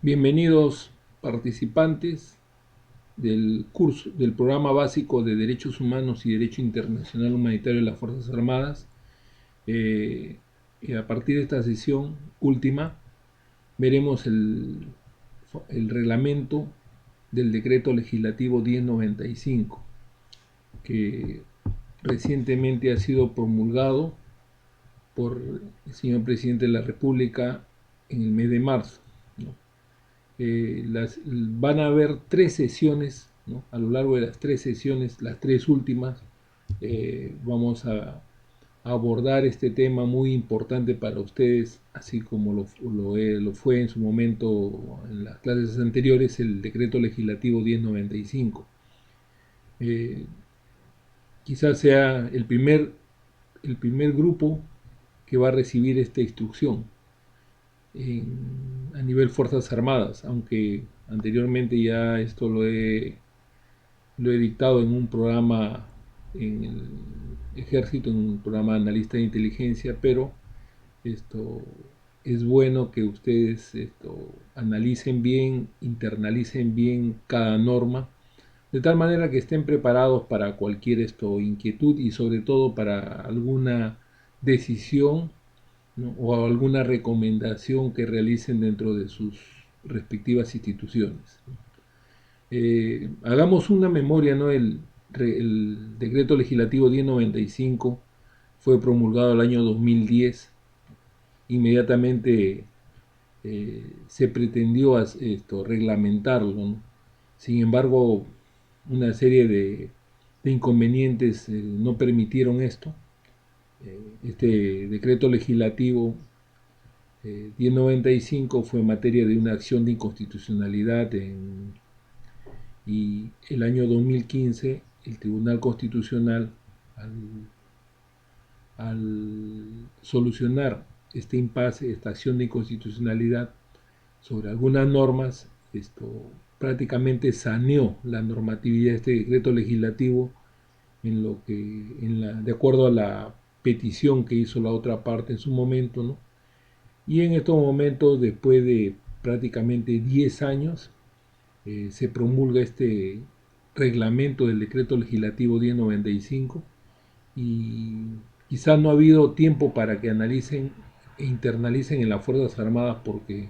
Bienvenidos participantes del curso del programa básico de Derechos Humanos y Derecho Internacional Humanitario de las Fuerzas Armadas. Eh, y a partir de esta sesión última veremos el reglamento del decreto legislativo 1095 que recientemente ha sido promulgado por el señor presidente de la República en el mes de marzo, ¿no? Van a haber tres sesiones, ¿no? A lo largo de las tres sesiones, las tres últimas, vamos a abordar este tema muy importante para ustedes, así como lo fue en su momento en las clases anteriores, el decreto legislativo 1095. Eh, Quizás sea el primer grupo que va a recibir esta instrucción a nivel Fuerzas Armadas, aunque anteriormente ya esto lo he dictado en un programa en el ejército, en un programa de analista de inteligencia, pero esto es bueno que ustedes analicen bien, internalicen bien cada norma, de tal manera que estén preparados para cualquier inquietud y sobre todo para alguna decisión, ¿no? O alguna recomendación que realicen dentro de sus respectivas instituciones. Hagamos una memoria, ¿no? El decreto legislativo 1095 fue promulgado el año 2010. Inmediatamente se pretendió reglamentarlo, ¿no? Sin embargo, una serie de inconvenientes no permitieron esto. Este decreto legislativo 1095 fue materia de una acción de inconstitucionalidad y el año 2015 el Tribunal Constitucional, al, al solucionar este impasse, esta acción de inconstitucionalidad sobre algunas normas, prácticamente saneó la normatividad de este decreto legislativo de acuerdo a la petición que hizo la otra parte en su momento, ¿no? Y en estos momentos, después de prácticamente 10 años, se promulga este reglamento del decreto legislativo 1095 y quizás no ha habido tiempo para que analicen e internalicen en las Fuerzas Armadas porque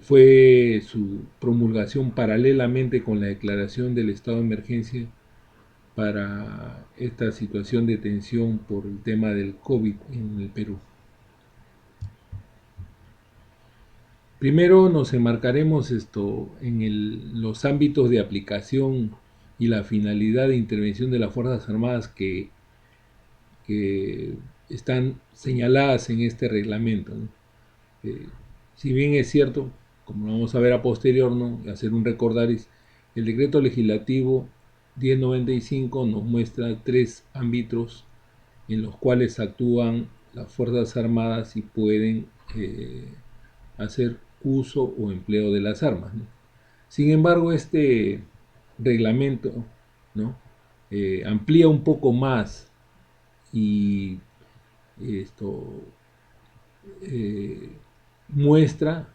fue su promulgación paralelamente con la declaración del estado de emergencia para esta situación de tensión por el tema del COVID en el Perú. Primero nos enmarcaremos en los ámbitos de aplicación y la finalidad de intervención de las Fuerzas Armadas que están señaladas en este reglamento, ¿no? Eh, si bien es cierto, como lo vamos a ver a posterior, ¿no? Hacer un recordaris, el decreto legislativo 1095 nos muestra tres ámbitos en los cuales actúan las Fuerzas Armadas y pueden hacer uso o empleo de las armas, ¿no? Sin embargo, este reglamento, ¿no? Amplía un poco más y esto eh, muestra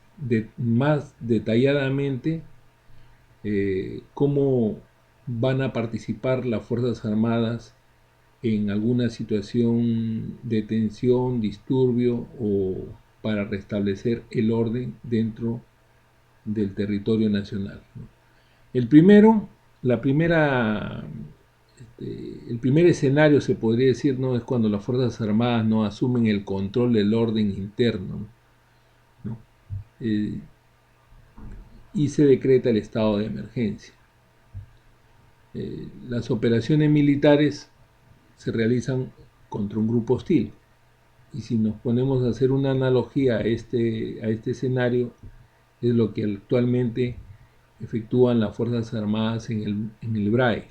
más detalladamente cómo van a participar las Fuerzas Armadas en alguna situación de tensión, disturbio o para restablecer el orden dentro del territorio nacional, ¿no? El primero, la primera, el primer escenario se podría decir, ¿no? Es cuando las Fuerzas Armadas no asumen el control del orden interno, ¿no? Eh, y se decreta el estado de emergencia. Las operaciones militares se realizan contra un grupo hostil. Y si nos ponemos a hacer una analogía a este escenario, es lo que actualmente efectúan las Fuerzas Armadas en el BRAE,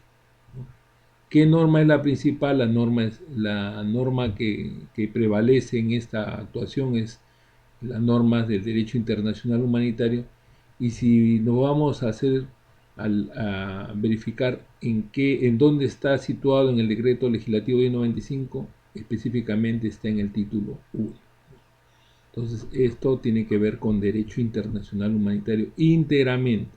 ¿no? ¿Qué norma es la principal? La norma que prevalece en esta actuación es las normas del derecho internacional humanitario. Y si nos vamos a hacer a verificar en dónde está situado en el decreto legislativo 1095, específicamente está en el título 1. Entonces, esto tiene que ver con derecho internacional humanitario íntegramente.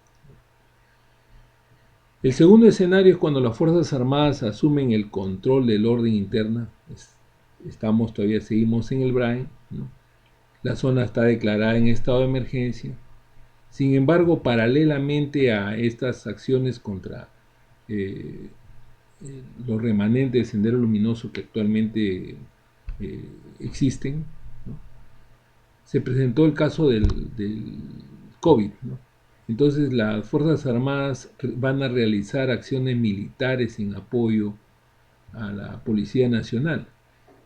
El segundo escenario es cuando las Fuerzas Armadas asumen el control del orden interna. Seguimos en el Brain, ¿no? La zona está declarada en estado de emergencia. Sin embargo, paralelamente a estas acciones contra los remanentes del Sendero Luminoso que actualmente existen, ¿no? Se presentó el caso del COVID, ¿no? Entonces las Fuerzas Armadas van a realizar acciones militares en apoyo a la Policía Nacional.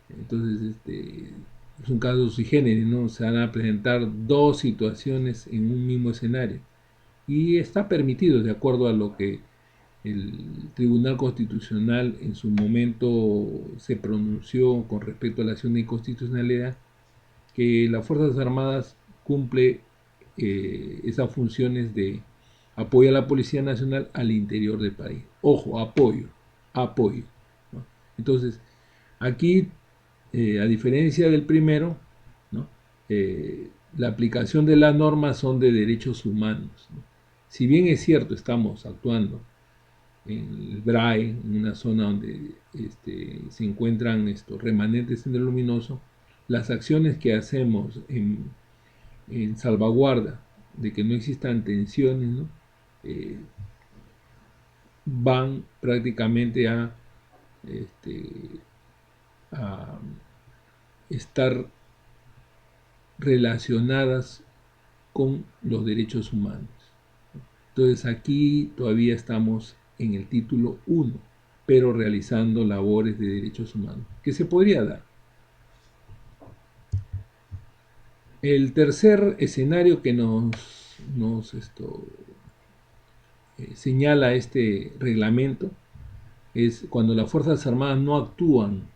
Entonces, es un caso sui generis, ¿no? Se van a presentar dos situaciones en un mismo escenario. Y está permitido, de acuerdo a lo que el Tribunal Constitucional en su momento se pronunció con respecto a la acción de inconstitucionalidad, que las Fuerzas Armadas cumple esas funciones de apoyo a la Policía Nacional al interior del país. Ojo, apoyo, ¿no? Entonces, aquí, a diferencia del primero, ¿no? La aplicación de las normas son de derechos humanos, ¿no? Si bien es cierto, estamos actuando en el BRAE, en una zona donde se encuentran estos remanentes en el luminoso, las acciones que hacemos en salvaguarda de que no existan tensiones, ¿no? Eh, van prácticamente este, a estar relacionadas con los derechos humanos. Entonces aquí todavía estamos en el título 1, pero realizando labores de derechos humanos, que se podría dar. El tercer escenario que nos señala este reglamento es cuando las Fuerzas Armadas no actúan,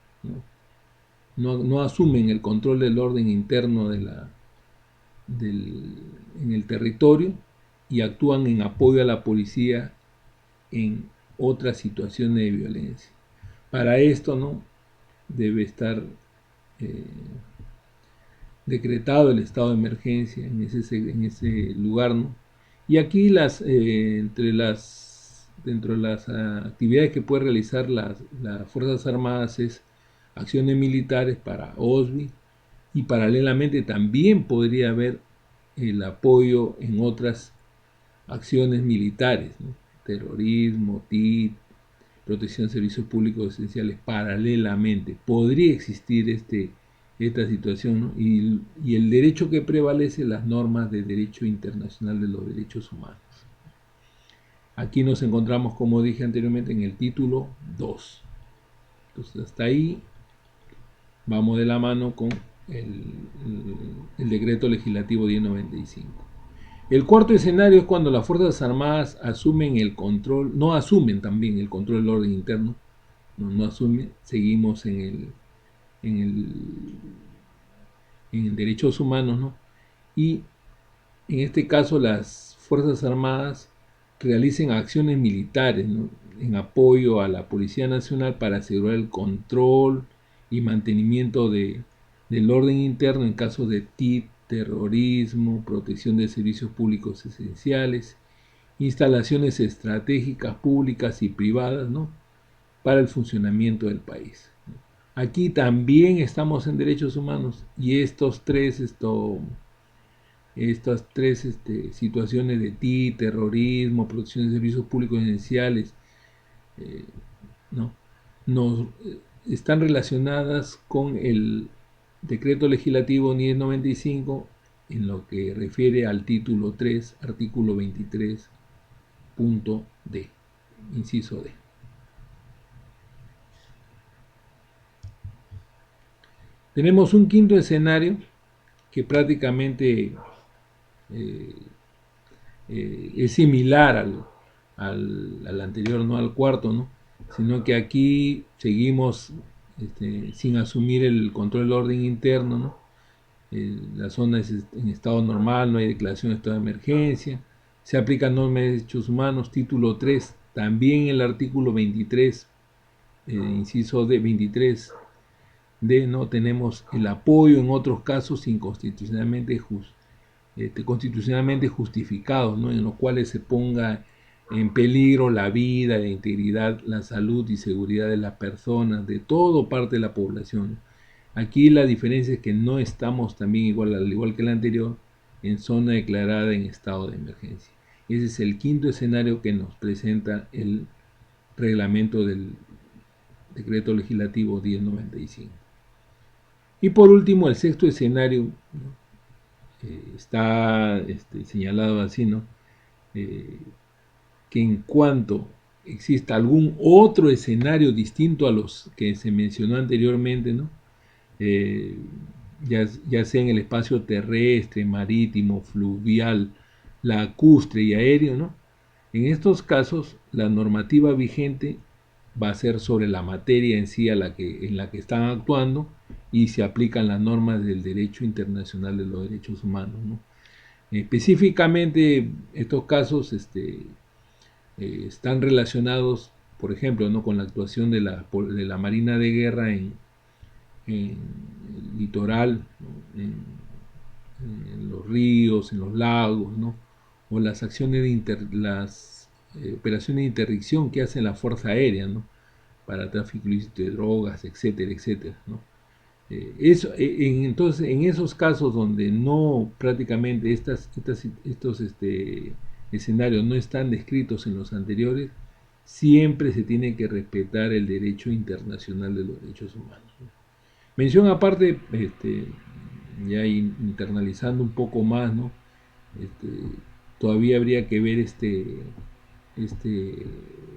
no asumen el control del orden interno en el territorio y actúan en apoyo a la policía en otras situaciones de violencia. Para esto, ¿no?, debe estar decretado el estado de emergencia en ese lugar, ¿no? Y aquí dentro de las actividades que puede realizar las Fuerzas Armadas es acciones militares para OSBI, y paralelamente también podría haber el apoyo en otras acciones militares, ¿no? Terrorismo, TIT, protección de servicios públicos esenciales. Paralelamente podría existir esta situación, ¿no? Y el derecho que prevalece, las normas de derecho internacional de los derechos humanos. Aquí nos encontramos, como dije anteriormente, en el título 2. Entonces, hasta ahí vamos de la mano con el decreto legislativo 1095. El cuarto escenario es cuando las Fuerzas Armadas asumen el control, no asumen también el control del orden interno, no asumen, seguimos en derechos humanos, ¿no? Y en este caso las Fuerzas Armadas realicen acciones militares, ¿no?, en apoyo a la Policía Nacional para asegurar el control y mantenimiento del orden interno en casos de TIT, terrorismo, protección de servicios públicos esenciales, instalaciones estratégicas públicas y privadas, ¿no?, para el funcionamiento del país. Aquí también estamos en derechos humanos y estas tres situaciones de TIT, terrorismo, protección de servicios públicos esenciales, ¿no?, nos están relacionadas con el decreto legislativo 1095 en lo que refiere al título 3, artículo 23, punto D, inciso D. Tenemos un quinto escenario que prácticamente es similar al anterior, no al cuarto, ¿no?, sino que aquí seguimos sin asumir el control del orden interno, ¿no? La zona es en estado normal, no hay declaración de estado de emergencia, se aplican normas de derechos humanos, título 3, también el artículo 23, inciso de 23, no tenemos el apoyo en otros casos constitucionalmente justificados, ¿no? En los cuales se ponga en peligro la vida, la integridad, la salud y seguridad de las personas, de toda parte de la población. Aquí la diferencia es que no estamos también al igual que el anterior, en zona declarada en estado de emergencia. Ese es el quinto escenario que nos presenta el reglamento del decreto legislativo 1095. Y por último, el sexto escenario, ¿no? Está señalado así, ¿no? Que en cuanto exista algún otro escenario distinto a los que se mencionó anteriormente, ¿no? Eh, ya sea en el espacio terrestre, marítimo, fluvial, lacustre y aéreo, ¿no? En estos casos, la normativa vigente va a ser sobre la materia en sí en la que están actuando y se aplican las normas del derecho internacional de los derechos humanos, ¿no? Específicamente, estos casos están relacionados, por ejemplo, ¿no? Con la actuación de la Marina de Guerra en el litoral, ¿no? En los ríos, en los lagos, ¿no? O las acciones las operaciones de interdicción que hace la Fuerza Aérea, ¿no? Para tráfico ilícito de drogas, etcétera, etcétera, ¿no? Entonces, en esos casos donde no prácticamente estos escenarios no están descritos en los anteriores, siempre se tiene que respetar el derecho internacional de los derechos humanos, ¿no? Mención aparte, ya internalizando un poco más, ¿no? Este, Todavía habría que ver este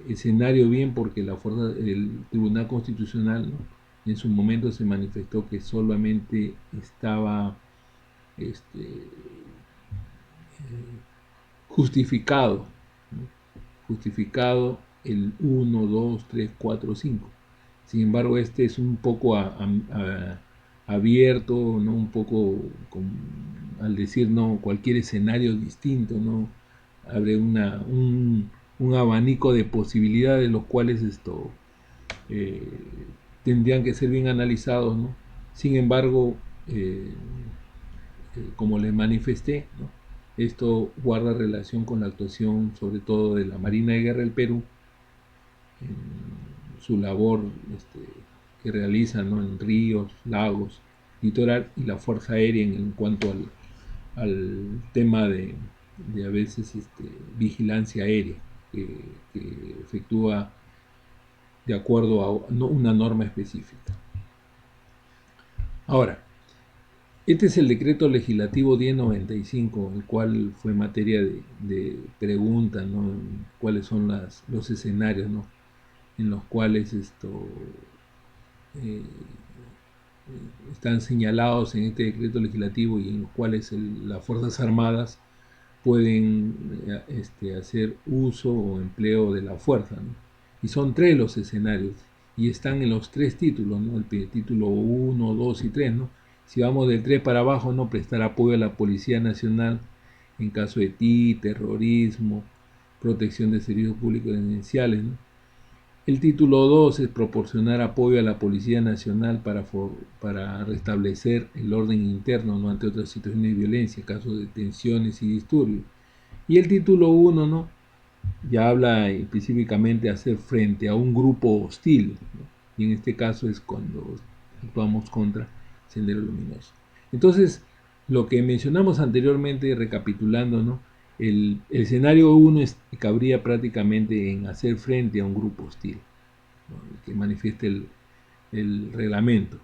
escenario bien porque el Tribunal Constitucional, ¿no? En su momento se manifestó que solamente estaba justificado, ¿no? Justificado el 1, 2, 3, 4, 5. Sin embargo, este es un poco abierto, ¿no? Un poco al decir no cualquier escenario distinto, ¿no? Abre un abanico de posibilidades, los cuales eh, tendrían que ser bien analizados, ¿no? Sin embargo, como les manifesté, ¿no? Esto guarda relación con la actuación, sobre todo de la Marina de Guerra del Perú, en su labor que realiza, ¿no? En ríos, lagos, litoral, y la Fuerza Aérea en cuanto al tema de a veces vigilancia aérea que efectúa de acuerdo a una norma específica. Ahora, este es el decreto legislativo 1095, el cual fue materia de pregunta, ¿no? Cuáles son los escenarios, ¿no? En los cuales eh, están señalados en este decreto legislativo y en los cuales las Fuerzas Armadas pueden hacer uso o empleo de la fuerza, ¿no? Y son tres los escenarios y están en los tres títulos, ¿no? El título 1, 2 y 3, ¿no? Si vamos del 3 para abajo, no prestar apoyo a la Policía Nacional en caso de terrorismo, protección de servicios públicos esenciales, ¿no? El título 2 es proporcionar apoyo a la Policía Nacional para restablecer el orden interno, ¿no? Ante otras situaciones de violencia, casos de tensiones y disturbios. Y el título 1, ¿no? Ya habla específicamente de hacer frente a un grupo hostil, ¿no? Y en este caso es cuando actuamos contra Sendero Luminoso. Entonces, lo que mencionamos anteriormente, recapitulando, ¿no? El escenario 1 cabría prácticamente en hacer frente a un grupo hostil, ¿no? Que manifieste el reglamento.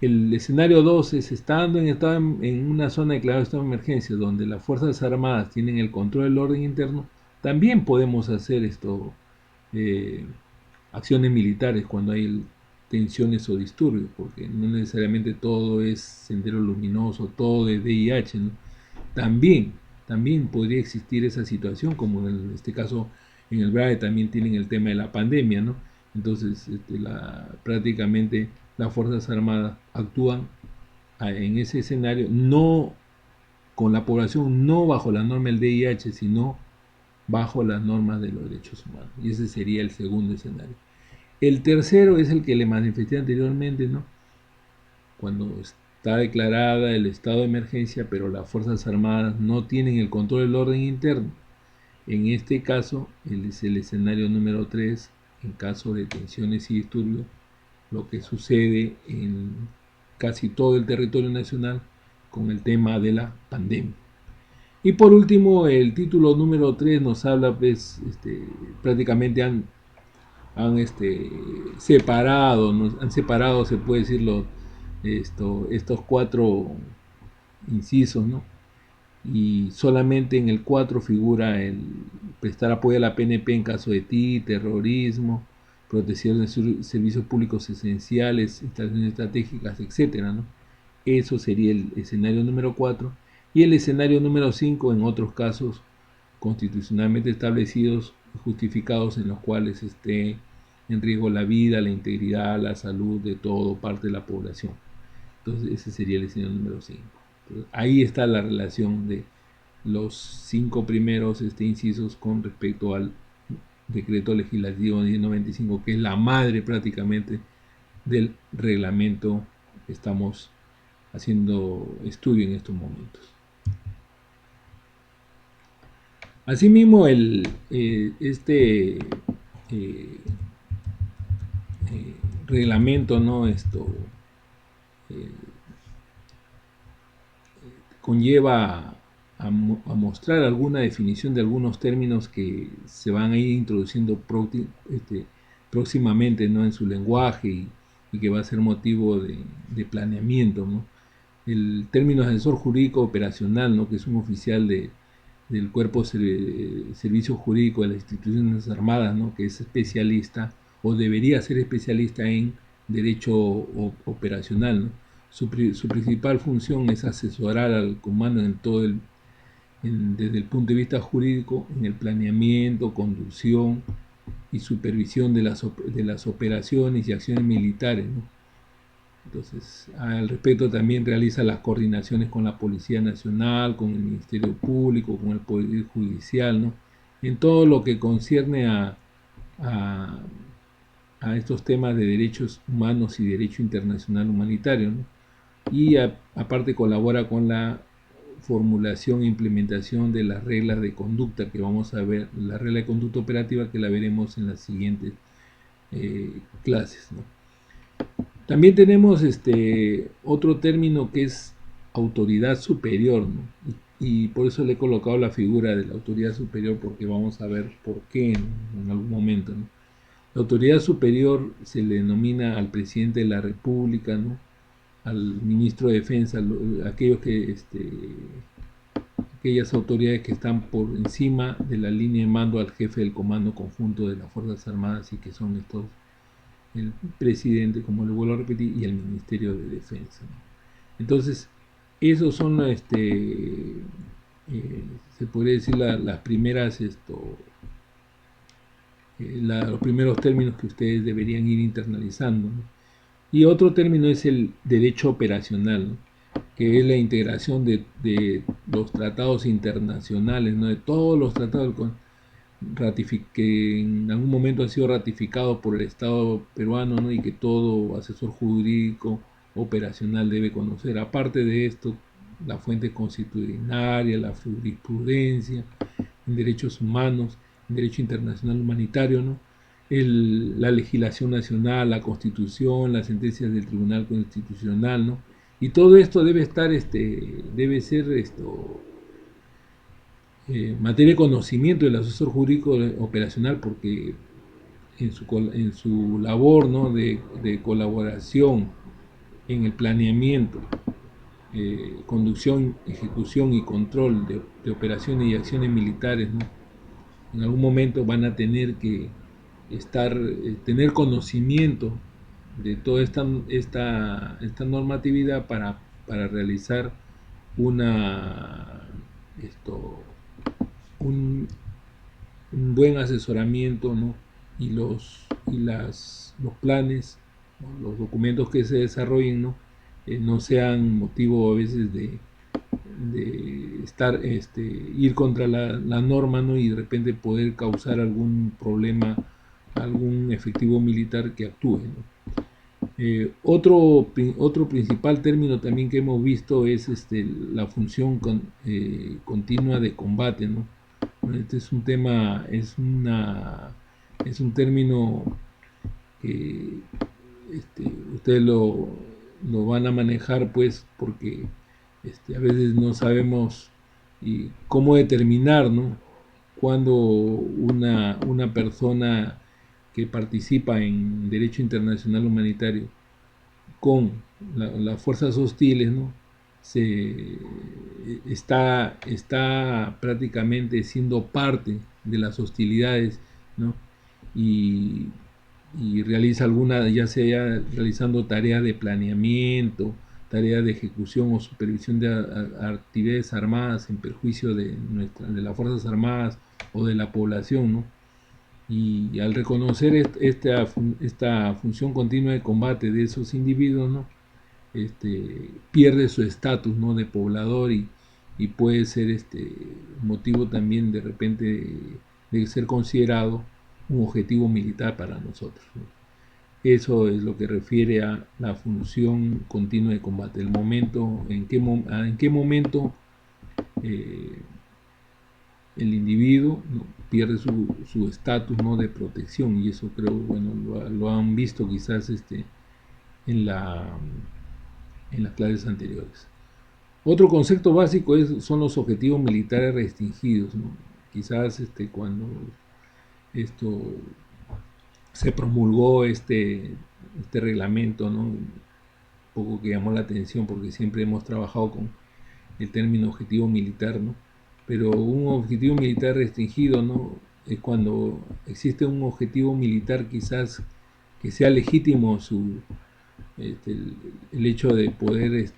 El escenario 2 es estando en una zona declarada de estado de emergencia donde las Fuerzas Armadas tienen el control del orden interno, también podemos hacer eh, acciones militares cuando hay tensiones o disturbios, porque no necesariamente todo es Sendero Luminoso, todo es VIH, ¿no? También, también podría existir esa situación, como en este caso en el BRAE también tienen el tema de la pandemia, ¿no? Entonces, prácticamente las Fuerzas Armadas actúan en ese escenario, no con la población, no bajo la norma del VIH, sino bajo las normas de los derechos humanos. Y ese sería el segundo escenario. El tercero es el que le manifesté anteriormente, ¿no? cuando está declarada el estado de emergencia, pero las Fuerzas Armadas no tienen el control del orden interno. En este caso, es el escenario número 3, en caso de tensiones y disturbios, lo que sucede en casi todo el territorio nacional con el tema de la pandemia. Y por último, el título número 3 nos habla, pues, prácticamente han separado, han separado, se puede decir, estos 4 incisos, ¿no? Y solamente en el 4 figura el prestar apoyo a la PNP en caso de terrorismo, protección de servicios públicos esenciales, instalaciones estratégicas, etcétera, ¿no? Eso sería el escenario número 4. Y el escenario número 5 en otros casos constitucionalmente establecidos y justificados en los cuales esté en riesgo la vida, la integridad, la salud de todo parte de la población. Entonces ese sería el escenario número 5. Ahí está la relación de los 5 primeros incisos con respecto al decreto legislativo 1095, que es la madre prácticamente del reglamento que estamos haciendo estudio en estos momentos. Asimismo, reglamento, ¿no? Eh, conlleva a mostrar alguna definición de algunos términos que se van a ir introduciendo próximamente, ¿no? En su lenguaje y que va a ser motivo de planeamiento, ¿no? El término asesor jurídico operacional, ¿no? Que es un oficial del cuerpo servicio jurídico de las instituciones armadas, ¿no? Que es especialista o debería ser especialista en derecho operacional, ¿no? Su principal función es asesorar al comando en todo desde el punto de vista jurídico, en el planeamiento, conducción y supervisión de las operaciones y acciones militares, ¿no? Entonces, al respecto también realiza las coordinaciones con la Policía Nacional, con el Ministerio Público, con el Poder Judicial, ¿no? En todo lo que concierne a, a estos temas de derechos humanos y derecho internacional humanitario, ¿no? Y aparte colabora con la formulación e implementación de las reglas de conducta que vamos a ver, la regla de conducta operativa que la veremos en las siguientes clases, ¿no? También tenemos otro término que es autoridad superior, ¿no? Y por eso le he colocado la figura de la autoridad superior, porque vamos a ver por qué en algún momento, ¿no? La autoridad superior se le denomina al presidente de la República, ¿no? Al ministro de Defensa, aquellas autoridades que están por encima de la línea de mando al jefe del Comando Conjunto de las Fuerzas Armadas y que son estos el presidente, como le vuelvo a repetir, y el Ministerio de Defensa, ¿no? Entonces, esos son, se podría decir, las primeras, los primeros términos que ustedes deberían ir internalizando, ¿no? Y otro término es el derecho operacional, ¿no? Que es la integración de los tratados internacionales, ¿no? De todos los tratados que en algún momento han sido ratificados por el Estado peruano, ¿no? Y que todo asesor jurídico operacional debe conocer. Aparte de esto, la fuente constitucional, la jurisprudencia, en derechos humanos, en derecho internacional humanitario, ¿no? La legislación nacional, la constitución, las sentencias del Tribunal Constitucional, ¿no? Y todo esto debe estar, debe ser materia de conocimiento del asesor jurídico operacional, porque en su labor, ¿no? de colaboración en el planeamiento, conducción, ejecución y control de operaciones y acciones militares, ¿no? En algún momento van a tener que tener conocimiento de toda esta normatividad para realizar una un, un buen asesoramiento, ¿no? Y los planes, ¿no? Los documentos que se desarrollen, ¿no? No sean motivo a veces de ir contra la norma, ¿no? Y de repente poder causar algún problema a algún efectivo militar que actúe, ¿no? Otro principal término también que hemos visto es la función continua de combate, ¿no? Este es un tema, es un término que ustedes lo van a manejar, pues, porque a veces no sabemos cómo determinar, ¿no? Cuando una persona que participa en derecho internacional humanitario con las fuerzas hostiles, ¿no? Está prácticamente siendo parte de las hostilidades, ¿no? Y, y realiza alguna, ya sea realizando tareas de planeamiento, tareas de ejecución o supervisión de actividades armadas en perjuicio de las Fuerzas Armadas o de la población, ¿no? Y al reconocer esta función continua de combate de esos individuos, ¿no? Pierde su estatus, ¿no? De poblador y puede ser motivo también de repente de ser considerado un objetivo militar para nosotros, ¿no? Eso es lo que refiere a la función continua de combate, el momento, en qué momento eh, el individuo, ¿no? Pierde su estatus, ¿no? De protección, y eso creo, bueno, lo han visto quizás en, la, en las clases anteriores. Otro concepto básico son los objetivos militares restringidos, ¿no? Quizás cuando esto se promulgó este reglamento, ¿no? Un poco que llamó la atención porque siempre hemos trabajado con el término objetivo militar, ¿no? Pero un objetivo militar restringido, ¿no? Es cuando existe un objetivo militar quizás que sea legítimo el hecho de poder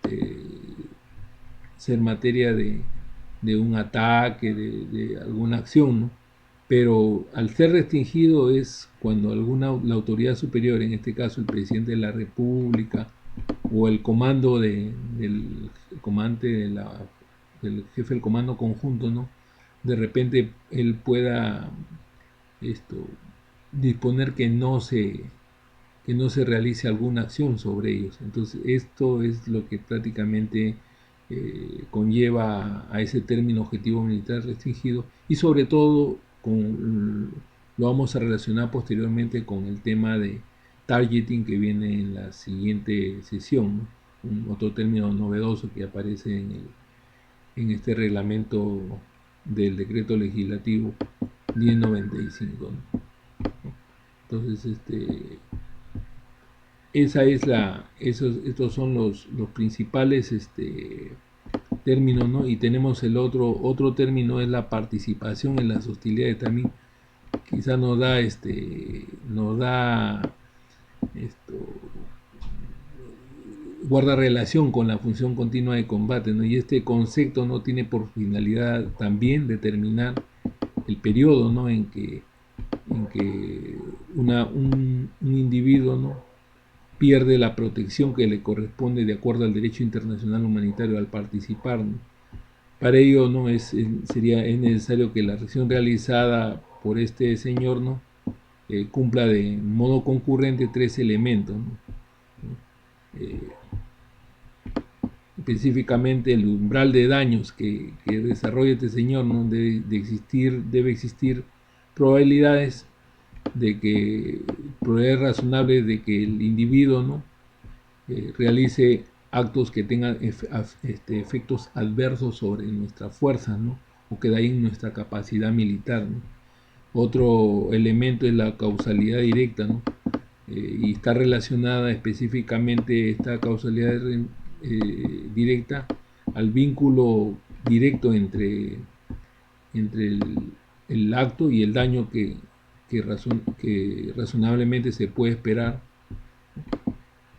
ser materia de un ataque, de alguna acción, ¿no? Pero al ser restringido es cuando la autoridad superior, en este caso el presidente de la República o el comando del comandante del jefe del comando conjunto, ¿no? De repente él pueda esto disponer que no se realice alguna acción sobre ellos. Entonces, esto es lo que prácticamente conlleva a ese término objetivo militar restringido y sobre todo lo vamos a relacionar posteriormente con el tema de targeting que viene en la siguiente sesión, ¿no? Otro término novedoso que aparece en este reglamento del decreto legislativo 1095, ¿no? Entonces, estos son los principales términos, ¿no? Y tenemos otro término, es la participación en las hostilidades también. Quizás nos da esto, guarda relación con la función continua de combate, ¿no? Y este concepto no tiene por finalidad también determinar el periodo, ¿no? En que un individuo, ¿no? Pierde la protección que le corresponde de acuerdo al derecho internacional humanitario al participar, ¿no? Para ello, ¿no? Es necesario que la acción realizada por este señor, ¿no? Cumpla de modo concurrente tres elementos, ¿no? Eh, Específicamente el umbral de daños que desarrolla este señor, ¿no? Debe existir probabilidades de que, probabilidades razonables de que el individuo, ¿no? Realice actos que tengan efectos adversos sobre nuestras fuerzas, ¿no? O que dañen nuestra capacidad militar, ¿no? Otro elemento es la causalidad directa, ¿no? Y está relacionada específicamente esta causalidad directa al vínculo directo entre el acto y el daño que razonablemente se puede esperar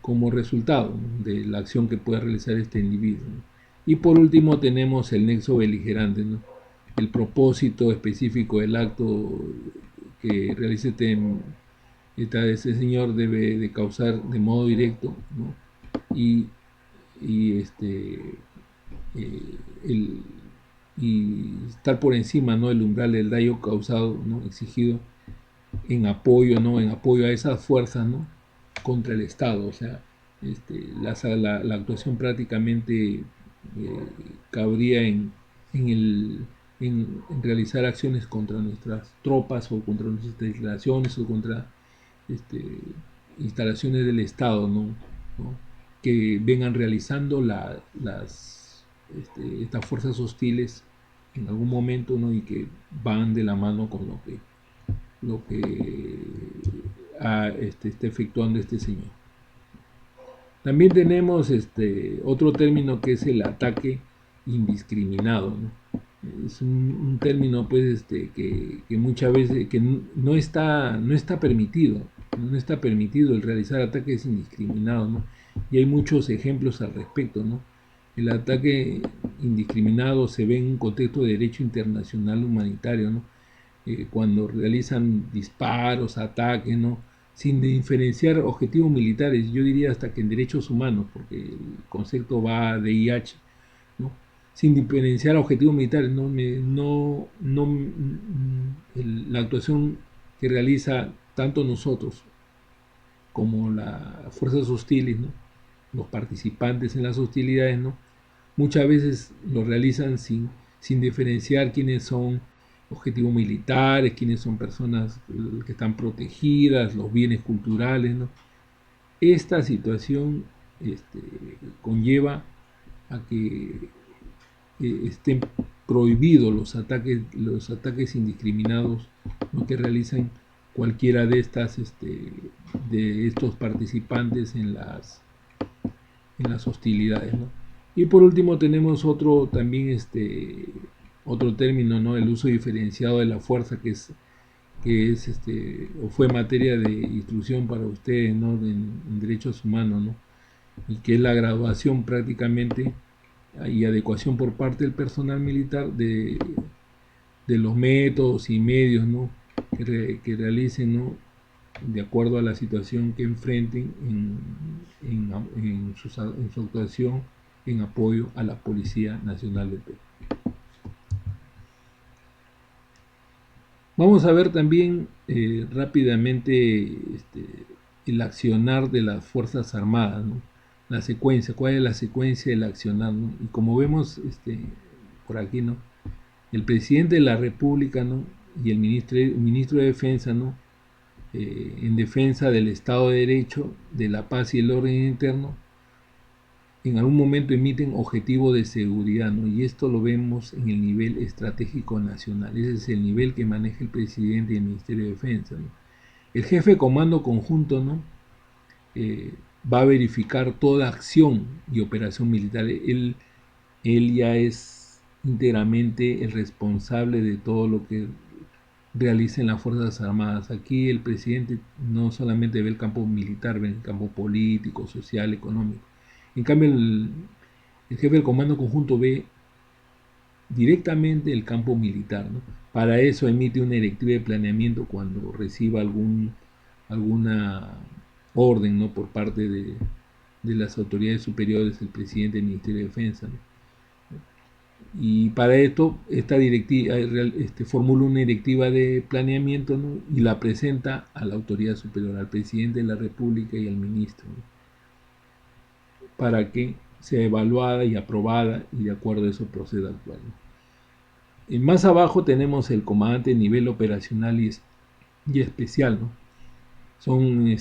como resultado, ¿no? De la acción que pueda realizar este individuo, ¿no? Y por último tenemos el nexo beligerante, ¿no? El propósito específico del acto que realice este señor debe de causar de modo directo, ¿no? Y, y, eh, el, y estar por encima, ¿no? El umbral del daño causado, ¿no? Exigido en apoyo, ¿no? En apoyo a esas fuerzas, ¿no? contra el Estado. O sea, la actuación prácticamente cabría en realizar acciones contra nuestras tropas o contra nuestras instalaciones o contra este, instalaciones del Estado, ¿no? Que vengan realizando estas fuerzas hostiles en algún momento, ¿no? Y que van de la mano con lo que está efectuando este señor. También tenemos otro término que es el ataque indiscriminado, ¿no? Es un término pues que muchas veces que no está permitido, no está permitido el realizar ataques indiscriminados, ¿no? Y hay muchos ejemplos al respecto, ¿no? El ataque indiscriminado se ve en un contexto de derecho internacional humanitario, ¿no? Cuando realizan disparos, ataques, ¿no? Sin diferenciar objetivos militares, yo diría hasta que en derechos humanos, porque el concepto va de IH, ¿no? Sin diferenciar objetivos militares, la actuación que realiza tanto nosotros como las fuerzas hostiles, ¿no? Los participantes en las hostilidades, ¿no? Muchas veces lo realizan sin diferenciar quiénes son objetivos militares, quiénes son personas que están protegidas, los bienes culturales, ¿no? Esta situación conlleva a que estén prohibidos los ataques indiscriminados, ¿no? Que realizan cualquiera de estos participantes en las hostilidades, ¿no? Y por último tenemos otro término, ¿no? El uso diferenciado de la fuerza, o fue materia de instrucción para ustedes, ¿no? En derechos humanos, ¿no? Y que es la graduación prácticamente y adecuación por parte del personal militar de los métodos y medios, ¿no? que realicen, ¿no? De acuerdo a la situación que enfrenten en su actuación en apoyo a la Policía Nacional del Perú. Vamos a ver también rápidamente el accionar de las Fuerzas Armadas, ¿no? La secuencia, cuál es la secuencia del accionar, ¿no? Y como vemos por aquí, ¿no? El presidente de la República, ¿no? Y el ministro de Defensa, ¿no? En defensa del Estado de Derecho, de la paz y el orden interno, en algún momento emiten objetivos de seguridad, ¿no? Y esto lo vemos en el nivel estratégico nacional. Ese es el nivel que maneja el presidente y el Ministerio de Defensa, ¿no? El jefe de comando conjunto, ¿no? Va a verificar toda acción y operación militar. Él ya es íntegramente el responsable de todo lo que realicen las Fuerzas Armadas. Aquí el presidente no solamente ve el campo militar, ve el campo político, social, económico. En cambio, el jefe del comando conjunto ve directamente el campo militar, ¿no? Para eso emite una directiva de planeamiento cuando reciba alguna orden, ¿no? Por parte de las autoridades superiores, el presidente del Ministerio de Defensa, ¿no? Y para esto, esta directiva formula una directiva de planeamiento, ¿no? Y la presenta a la autoridad superior, al presidente de la República y al ministro, ¿no? Para que sea evaluada y aprobada y de acuerdo a eso proceda a actuar, ¿no? Y más abajo tenemos el comandante de nivel operacional y especial, ¿no? Son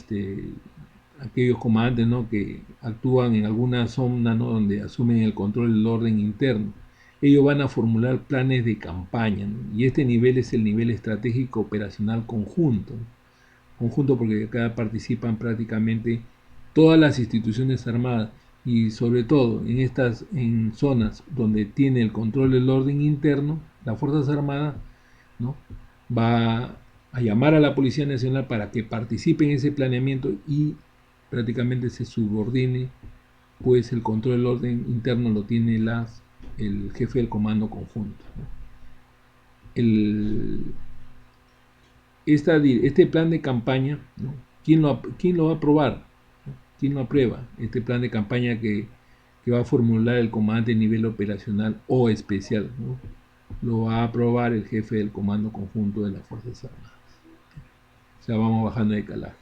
aquellos comandantes, ¿no? Que actúan en alguna zona, ¿no? Donde asumen el control del orden interno. Ellos van a formular planes de campaña, ¿no? Y este nivel es el nivel estratégico operacional conjunto, ¿no? Conjunto porque acá participan prácticamente todas las instituciones armadas y sobre todo en zonas donde tiene el control del orden interno, las Fuerzas Armadas, ¿no? Va a llamar a la Policía Nacional para que participe en ese planeamiento y prácticamente se subordine, pues el control del orden interno lo tiene el jefe del comando conjunto, ¿no? Este plan de campaña, ¿no? ¿Quién lo va a aprobar? ¿No? ¿Quién lo aprueba? Este plan de campaña que va a formular el comandante a nivel operacional o especial, ¿no? Lo va a aprobar el jefe del comando conjunto de las Fuerzas Armadas. O sea, vamos bajando de calaje.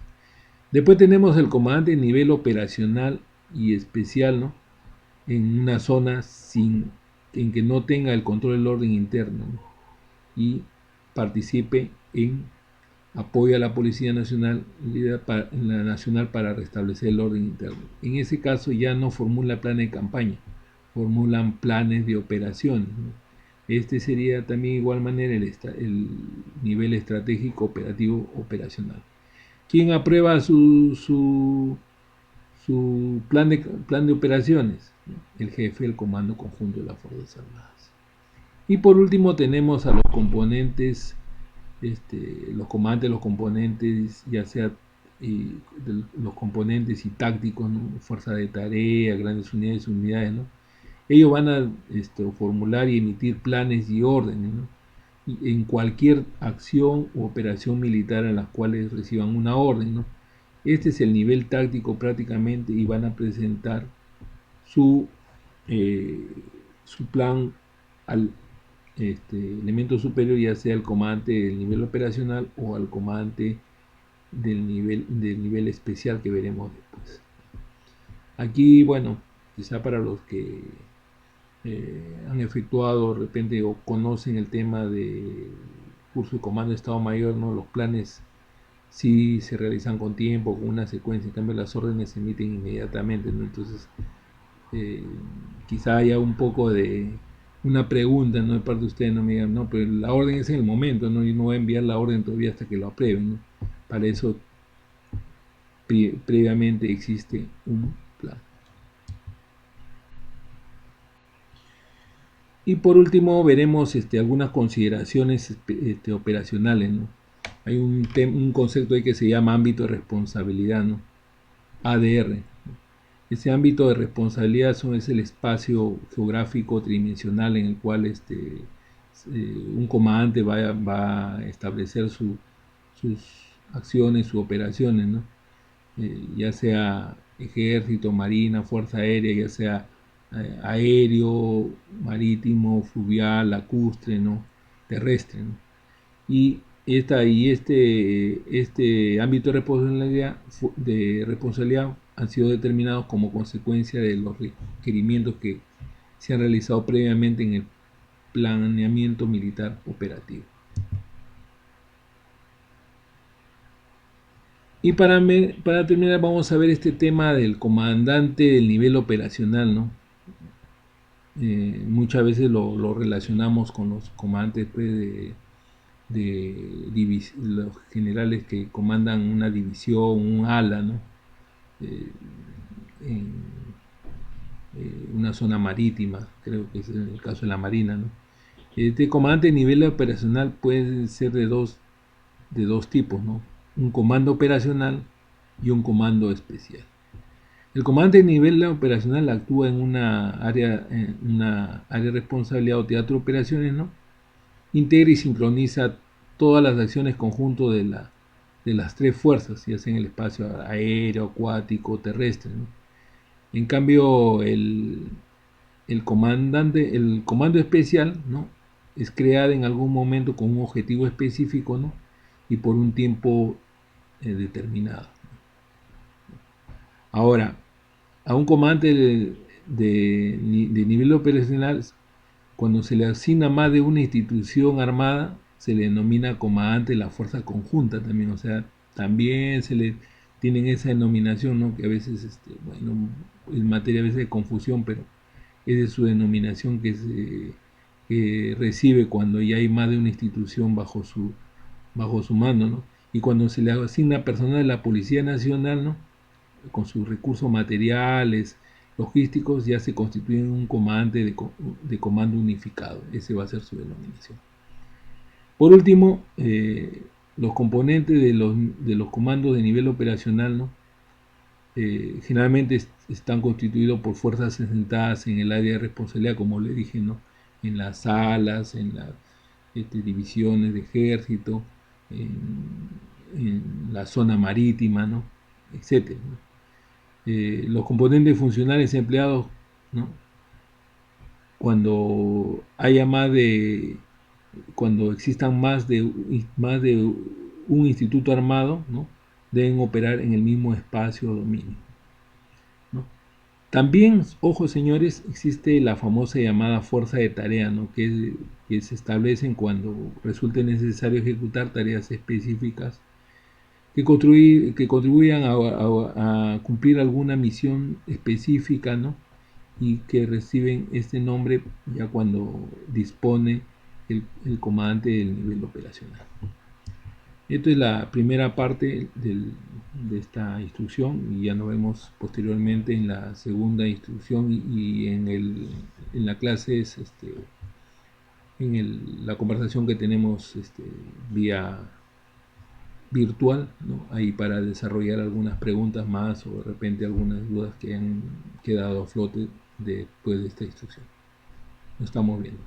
Después tenemos el comandante de nivel operacional y especial, ¿no? En una zona en que no tenga el control del orden interno, ¿no? Y participe en apoyo a la Policía Nacional, la Nacional para restablecer el orden interno. En ese caso ya no formula planes de campaña, formulan planes de operaciones, ¿no? Este sería también de igual manera el nivel estratégico operativo operacional. ¿Quién aprueba su plan de operaciones? El jefe del Comando Conjunto de las Fuerzas Armadas. Y por último tenemos a los componentes, los comandantes, los componentes, ya sea los componentes y tácticos, ¿no? Fuerza de tarea, grandes unidades, ¿no? Ellos van a formular y emitir planes y órdenes, ¿no? Y en cualquier acción u operación militar a las cuales reciban una orden, ¿no? Este es el nivel táctico prácticamente y van a presentar su, eh, su plan al elemento superior, ya sea el comandante del nivel operacional o al comandante del nivel especial que veremos después. Aquí, bueno, quizá para los que han efectuado de repente o conocen el tema de curso de comando de Estado Mayor, ¿no? Los planes sí se realizan con tiempo, con una secuencia, en cambio las órdenes se emiten inmediatamente, ¿no? Entonces, eh, quizá haya un poco de una pregunta, ¿no? De parte de ustedes, no me digan, no, pero la orden es en el momento, ¿no? Y no voy a enviar la orden todavía hasta que lo aprueben, ¿no? Para eso previamente existe un plan. Y por último veremos algunas consideraciones operacionales, ¿no? Hay un concepto ahí que se llama ámbito de responsabilidad, ¿no? ADR. Ese ámbito de responsabilidad es el espacio geográfico tridimensional en el cual un comandante va a establecer sus acciones, sus operaciones, ¿no? Ya sea ejército, marina, fuerza aérea, ya sea aéreo, marítimo, fluvial, lacustre, ¿no? Terrestre, ¿no? Y este ámbito de responsabilidad han sido determinados como consecuencia de los requerimientos que se han realizado previamente en el planeamiento militar operativo. Y para terminar vamos a ver este tema del comandante del nivel operacional, ¿no? Muchas veces lo relacionamos con los comandantes pues, los generales que comandan una división, un ala, ¿no? Eh, en una zona marítima, creo que es el caso de la Marina, ¿no? Este comandante de nivel operacional puede ser de dos tipos, ¿no? Un comando operacional y un comando especial. El comandante de nivel operacional actúa en una área de responsabilidad o teatro de operaciones, ¿no? Integra y sincroniza todas las acciones conjunto de las tres fuerzas, ya sea en el espacio aéreo, acuático, terrestre, ¿no? En cambio, el comando especial, ¿no? Es creado en algún momento con un objetivo específico, ¿no? Y por un tiempo determinado. Ahora, a un comandante de nivel operacional, cuando se le asigna más de una institución armada, se le denomina comandante de la fuerza conjunta también, o sea, también se le tienen esa denominación, ¿no? Que a veces, bueno, es materia a veces de confusión, pero esa es su denominación que recibe cuando ya hay más de una institución bajo su mando, ¿no? Y cuando se le asigna personal de la Policía Nacional, ¿no? Con sus recursos materiales, logísticos, ya se constituye un comandante de comando unificado. Ese va a ser su denominación. Por último, los componentes de los comandos de nivel operacional, ¿no? Generalmente están constituidos por fuerzas asentadas en el área de responsabilidad, como le dije, ¿no? En las salas, en las divisiones de ejército, en la zona marítima, ¿no? Etcétera, ¿no? Los componentes funcionales empleados, ¿no? Cuando haya cuando existan más de un instituto armado, ¿no? deben operar en el mismo espacio o dominio, ¿no? También, ojo señores, existe la famosa llamada fuerza de tarea, ¿no? Que se establecen cuando resulte necesario ejecutar tareas específicas que contribuyan a cumplir alguna misión específica, ¿no? Y que reciben este nombre ya cuando dispone el comandante del nivel operacional. Esto es la primera parte de esta instrucción y ya nos vemos posteriormente en la segunda instrucción y en la clase la conversación que tenemos vía virtual, ¿no? Ahí para desarrollar algunas preguntas más o de repente algunas dudas que han quedado a flote después de esta instrucción. Nos estamos viendo.